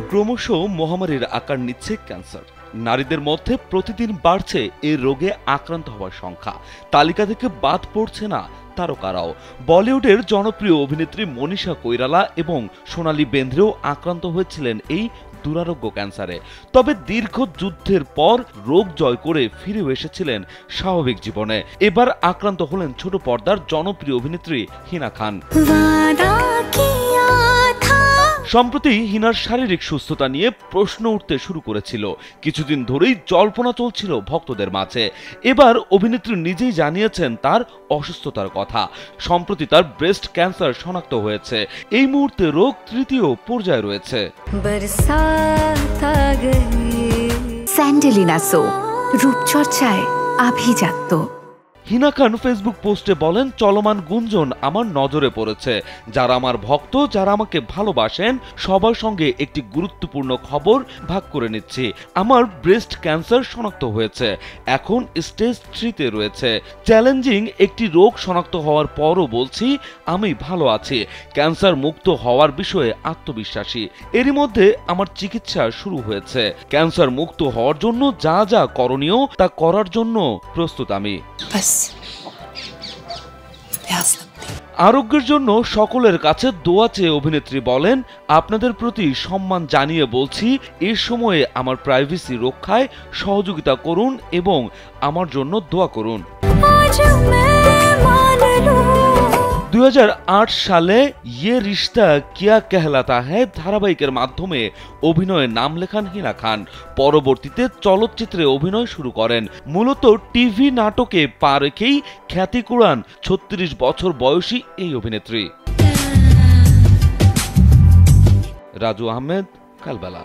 ক্রমশ মহামারীর আকার নিচ্ছে ক্যান্সার। নারীদের মধ্যে প্রতিদিন বাড়ছে এই রোগে আক্রান্ত হওয়ার সংখ্যা। তালিকা থেকে বাদ পড়ছে না তারকারাও। বলিউডের জনপ্রিয় অভিনেত্রী মনীষা কৈরালা এবং সোনালী বেন্দ্রেও আক্রান্ত হয়েছিলেন এই দুরারোগ্য ক্যান্সারে। তবে দীর্ঘ যুদ্ধের পর রোগ জয় করে ফিরেও এসেছিলেন স্বাভাবিক জীবনে। এবার আক্রান্ত হলেন ছোট পর্দার জনপ্রিয় অভিনেত্রী হিনা খান। সম্প্রতি হিনার শারীরিক সুস্থতা নিয়ে প্রশ্ন উঠতে শুরু করেছিল। কিছুদিন ধরেই জল্পনা চলছিল ভক্তদের মাঝে। এবার অভিনেত্রী নিজেই জানিয়েছেন তার অসুস্থতার কথা। সম্প্রতি তার ব্রেস্ট ক্যান্সার শনাক্ত হয়েছে। এই মুহূর্তে রোগ তৃতীয় পর্যায়ে রয়েছে। স্যান্ডেলিনা সো, রূপচর্চায় আভিজাত্য। হিনা খান ফেসবুক পোস্টে বলেন, চলমান গুঞ্জন আমার নজরে পড়েছে। যারা আমার ভক্ত, যারা আমাকে ভালোবাসেন, সবার সঙ্গে একটি গুরুত্বপূর্ণ খবর ভাগ করে নিচ্ছি। আমার ব্রেস্ট ক্যান্সার শনাক্ত হয়েছে, এখন স্টেজ 3-তে রয়েছে। চ্যালেঞ্জিং একটি রোগ শনাক্ত হওয়ার পরও বলছি আমি ভালো আছি। ক্যান্সার মুক্ত হওয়ার বিষয়ে আত্মবিশ্বাসী। এরই মধ্যে আমার চিকিৎসা শুরু হয়েছে। ক্যান্সার মুক্ত হওয়ার জন্য যা যা করণীয় তা করার জন্য প্রস্তুত আমি। আরোগ্যের জন্য সকলের কাছে দোয়া চেয়ে অভিনেত্রী বলেন, আপনাদের প্রতি সম্মান জানিয়ে বলছি, এ সময়ে আমার প্রাইভেসি রক্ষায় সহযোগিতা করুন এবং আমার জন্য দোয়া করুন। 2008 সালে ইয়ে রিশতা কিয়া কেহলাতা হ্যায় ধারাবাহিকের মাধ্যমে অভিনয়ে নাম লেখান হিনা খান। পরবর্তীতে চলচ্চিত্রে অভিনয় শুরু করেন। মূলত টিভি নাটকে পা রেখেই খ্যাতি কুড়ান 36 বছর বয়সী এই অভিনেত্রী। রাজু আহমেদ, কালবেলা।